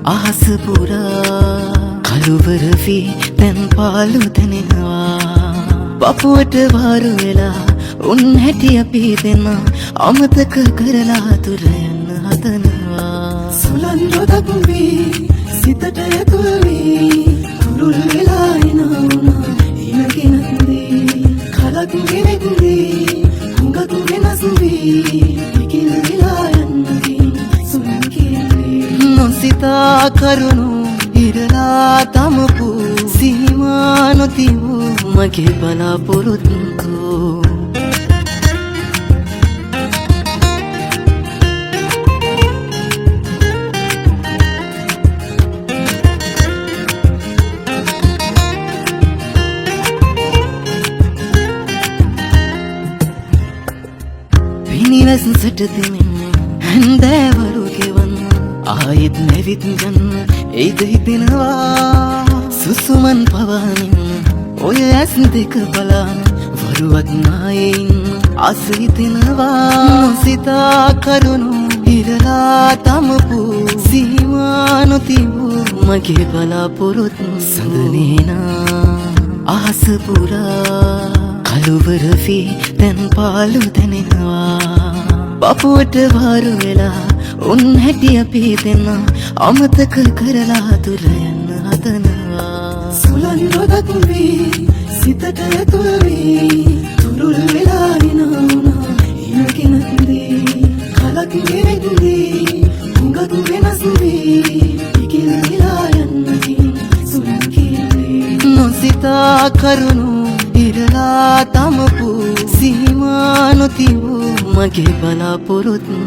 අහස පුරා කළුවර වී දැන් පාළු දැනෙනවා පපුවට වාරු වෙලා උන් හැටි අපි දෙන්න අමතක කරලා දුර යන්න හදනවා සුලන් රොදක් වී සිතට ඇතුල් වී කුරුල් වෙලා එනවා ඉනකිනන්දී කලක් ගෙවෙද්දී හුඟක් වෙනස් වී පිකිල් වෙලා යන්නදී සුලන් කියන්නේ නොසිතා කරුණු ඉරලා තමපු සීමා නොතිබූ මගේ බලාපොරොත්තු පිනිවැසන් සටතිමින් හැන්දෑවරු ගෙවන්න ආයෙත් නැවිත් ගන්න ඒද හිතෙනවා සුසුමන් පවාමින් ඔය ඇස් දෙක බලාන වරුවක් නායෙන් අස හිතෙනවා නොසිතා කරුණු ඉරලා තමපු සීමා නොතිබූ මගේ බලාපොරොත්තු සඳනේනා අහස පුරා කළුවර වී දැන් පාළු දැනෙනවා පපුවට වාරු වෙලා උන් හැටි අපි දෙන්න අමතක කරලා දුර යන්න හදනවා සුලන් රොදක් වී සිතට ඇතුල් වී තුරුල් වෙලා එනවා ඉනකිනන්දී කලක් ගෙවෙද්දී හුඟක් වෙනස් වී පිකිල් වෙලා යන්නදී සුලන් කියන්නේ නොසිතා කරුණු ඉරලා තමපු සීමා නොතිබූ මගේ බලාපොරොත්තු